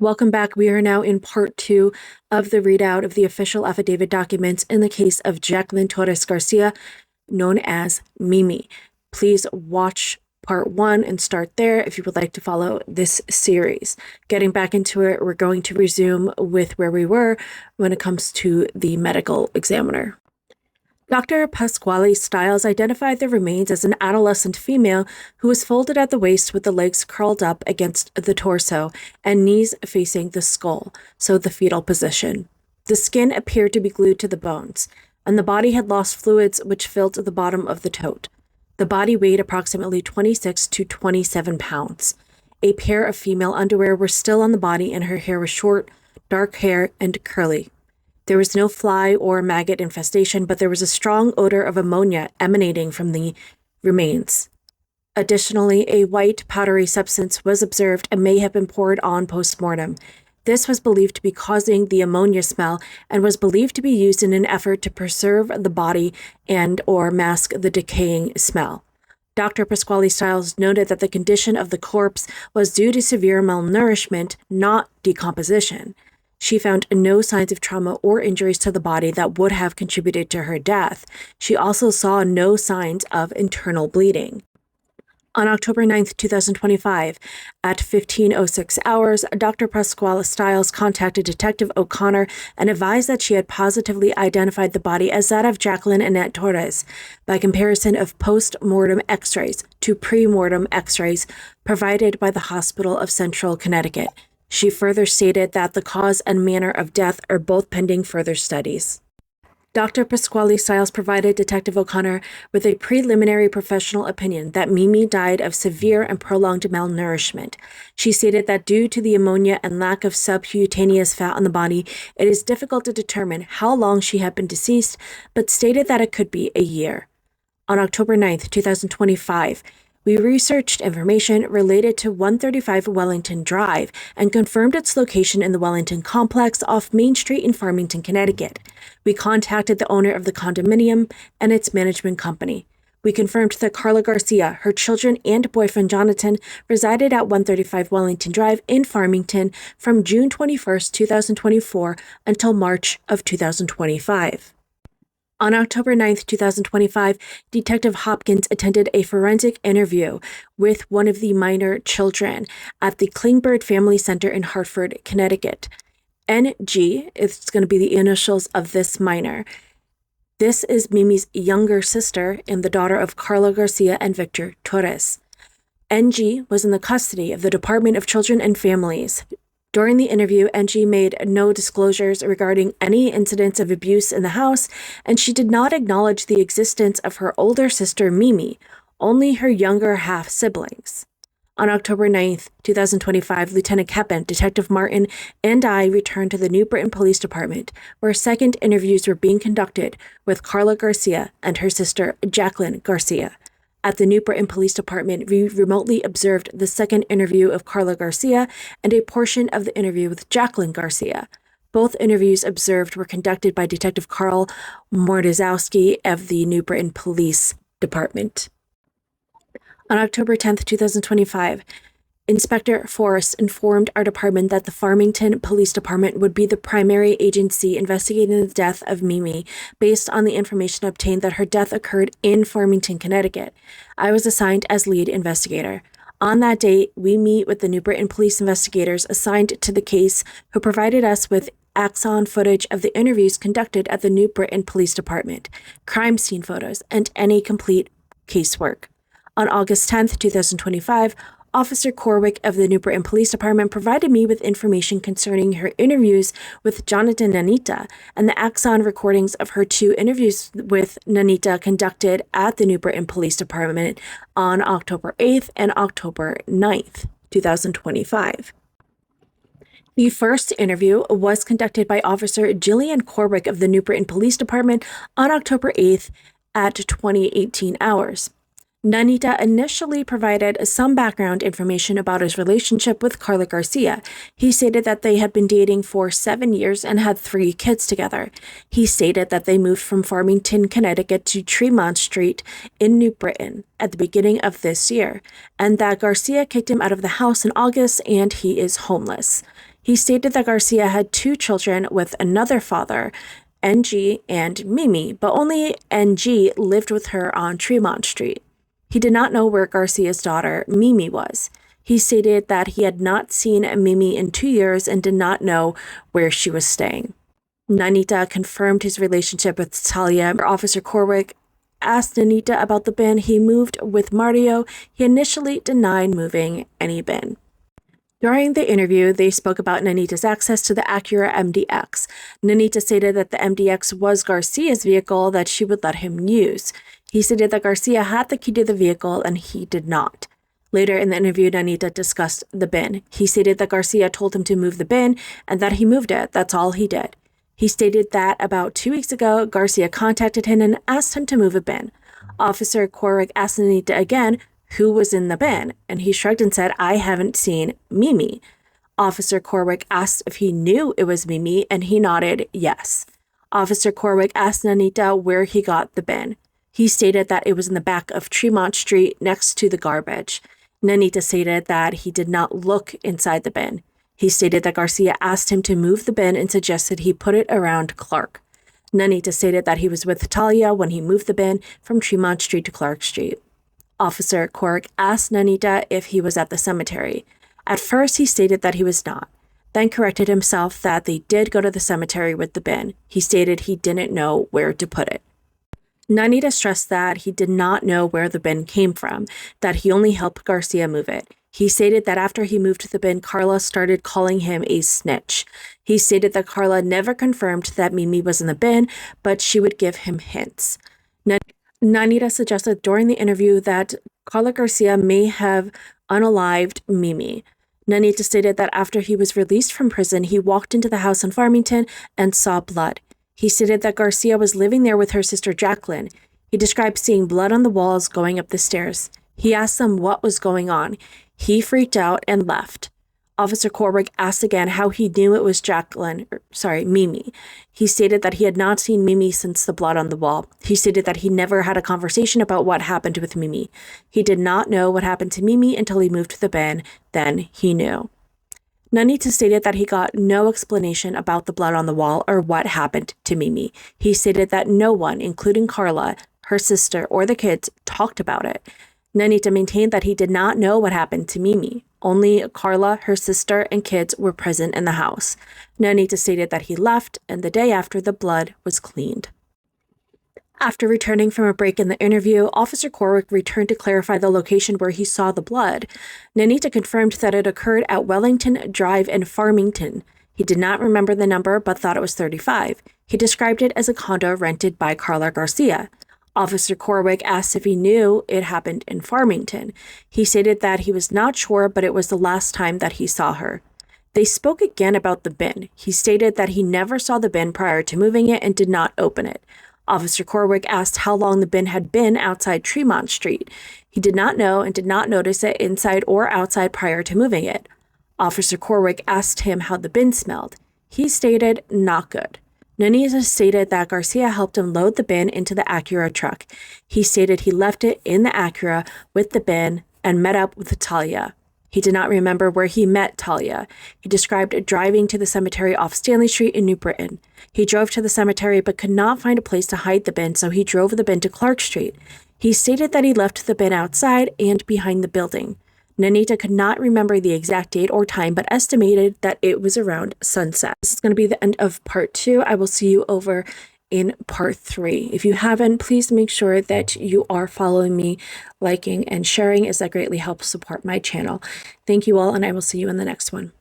Welcome back. We are now in part 2 of the readout of the official affidavit documents in the case of Jaqueline Torres-Garcia, known as Mimi. Please watch part 1 and start there if you would like to follow this series. Getting back into it, we're going to resume with where we were when it comes to the medical examiner. Dr. Pasquale Stiles identified the remains as an adolescent female who was folded at the waist with the legs curled up against the torso and knees facing the skull, so the fetal position. The skin appeared to be glued to the bones, and the body had lost fluids which filled the bottom of the tote. The body weighed approximately 26 to 27 pounds. A pair of female underwear were still on the body, and her hair was short, dark hair, and curly. There was no fly or maggot infestation, but there was a strong odor of ammonia emanating from the remains. Additionally, a white powdery substance was observed and may have been poured on post-mortem. This was believed to be causing the ammonia smell and was believed to be used in an effort to preserve the body and or mask the decaying smell. Dr. Pasquale Stiles noted that the condition of the corpse was due to severe malnourishment, not decomposition. She found no signs of trauma or injuries to the body that would have contributed to her death. She also saw no signs of internal bleeding. On October 9, 2025, at 15:06 hours, Dr. Pasquale Stiles contacted Detective O'Connor and advised that she had positively identified the body as that of Jaqueline Annette Torres by comparison of post-mortem x-rays to pre-mortem x-rays provided by the Hospital of Central Connecticut. She further stated that the cause and manner of death are both pending further studies. Dr. Pasquale Stiles provided Detective O'Connor with a preliminary professional opinion that Mimi died of severe and prolonged malnourishment. She stated that due to the ammonia and lack of subcutaneous fat on the body, it is difficult to determine how long she had been deceased, but stated that it could be a year. On October 9, 2025, we researched information related to 135 Wellington Drive and confirmed its location in the Wellington complex off Main Street in Farmington, Connecticut. We contacted the owner of the condominium and its management company. We confirmed that Carla Garcia, her children, and boyfriend Jonathan resided at 135 Wellington Drive in Farmington from June 21, 2024 until March of 2025. On October 9, 2025, Detective Hopkins attended a forensic interview with one of the minor children at the Klingberg Family Center in Hartford, Connecticut. NG is going to be the initials of this minor. This is Mimi's younger sister and the daughter of Carla Garcia and Victor Torres. NG was in the custody of the Department of Children and Families. During the interview, NG made no disclosures regarding any incidents of abuse in the house, and she did not acknowledge the existence of her older sister, Mimi, only her younger half-siblings. On October 9, 2025, Lieutenant Keppen, Detective Martin, and I returned to the New Britain Police Department, where second interviews were being conducted with Carla Garcia and her sister, Jaqueline Garcia. At the New Britain Police Department, we remotely observed the second interview of Carla Garcia and a portion of the interview with Jaqueline Garcia. Both interviews observed were conducted by Detective Carl Mordozowski of the New Britain Police Department. On October 10, 2025, Inspector Forrest informed our department that the Farmington Police Department would be the primary agency investigating the death of Mimi based on the information obtained that her death occurred in Farmington, Connecticut. I was assigned as lead investigator. On that date, we meet with the New Britain police investigators assigned to the case who provided us with axon footage of the interviews conducted at the New Britain Police Department, crime scene photos, and any complete casework. On August 10, 2025, Officer Corwick of the New Britain Police Department provided me with information concerning her interviews with Jonathan Nanita and the axon recordings of her two interviews with Nanita conducted at the New Britain Police Department on October 8th and October 9th, 2025. The first interview was conducted by Officer Gillian Corwick of the New Britain Police Department on October 8th at 2018 hours. Nanita initially provided some background information about his relationship with Carla Garcia. He stated that they had been dating for 7 years and had 3 kids together. He stated that they moved from Farmington, Connecticut to Tremont Street in New Britain at the beginning of this year, and that Garcia kicked him out of the house in August and he is homeless. He stated that Garcia had 2 children with another father, NG and Mimi, but only NG lived with her on Tremont Street. He did not know where Garcia's daughter, Mimi, was. He stated that he had not seen Mimi in 2 years and did not know where she was staying. Nanita confirmed his relationship with Talia. Officer Corwick asked Nanita about the bin he moved with Mario. He initially denied moving any bin. During the interview, they spoke about Nanita's access to the Acura MDX. Nanita stated that the MDX was Garcia's vehicle that she would let him use. He stated that Garcia had the key to the vehicle and he did not. Later in the interview, Nanita discussed the bin. He stated that Garcia told him to move the bin and that he moved it. That's all he did. He stated that about 2 weeks ago, Garcia contacted him and asked him to move a bin. Officer Corrick asked Nanita again who was in the bin, and he shrugged and said, "I haven't seen Mimi." Officer Corwick asked if he knew it was Mimi, and he nodded yes. Officer Corwick asked Nanita where he got the bin. He stated that it was in the back of Tremont Street next to the garbage. Nanita stated that he did not look inside the bin. He stated that Garcia asked him to move the bin and suggested he put it around Clark. Nanita stated that he was with Talia when he moved the bin from Tremont Street to Clark Street. Officer Cork asked Nanita if he was at the cemetery. At first, he stated that he was not, then corrected himself that they did go to the cemetery with the bin. He stated he didn't know where to put it. Nanita stressed that he did not know where the bin came from, that he only helped Garcia move it. He stated that after he moved the bin, Carla started calling him a snitch. He stated that Carla never confirmed that Mimi was in the bin, but she would give him hints. Nanita suggested during the interview that Carla Garcia may have unalived Mimi. Nanita stated that after he was released from prison, he walked into the house in Farmington and saw blood. He stated that Garcia was living there with her sister Jaqueline. He described seeing blood on the walls going up the stairs. He asked them what was going on. He freaked out and left. Officer Corrick asked again how he knew it was Mimi. He stated that he had not seen Mimi since the blood on the wall. He stated that he never had a conversation about what happened with Mimi. He did not know what happened to Mimi until he moved to the bin. Then he knew. Nanita stated that he got no explanation about the blood on the wall or what happened to Mimi. He stated that no one, including Carla, her sister, or the kids, talked about it. Nanita maintained that he did not know what happened to Mimi. Only Carla, her sister, and kids were present in the house. Nanita stated that he left, and the day after, the blood was cleaned. After returning from a break in the interview, Officer Corrick returned to clarify the location where he saw the blood. Nanita confirmed that it occurred at Wellington Drive in Farmington. He did not remember the number, but thought it was 35. He described it as a condo rented by Carla Garcia. Officer Corwick asked if he knew it happened in Farmington. He stated that he was not sure, but it was the last time that he saw her. They spoke again about the bin. He stated that he never saw the bin prior to moving it and did not open it. Officer Corwick asked how long the bin had been outside Tremont Street. He did not know and did not notice it inside or outside prior to moving it. Officer Corwick asked him how the bin smelled. He stated, "Not good." Nanita stated that Garcia helped him load the bin into the Acura truck. He stated he left it in the Acura with the bin and met up with Talia. He did not remember where he met Talia. He described driving to the cemetery off Stanley Street in New Britain. He drove to the cemetery but could not find a place to hide the bin, so he drove the bin to Clark Street. He stated that he left the bin outside and behind the building. Nanita could not remember the exact date or time, but estimated that it was around sunset. This is going to be the end of part 2. I will see you over in part 3. If you haven't, please make sure that you are following me, liking, and sharing, as that greatly helps support my channel. Thank you all, and I will see you in the next one.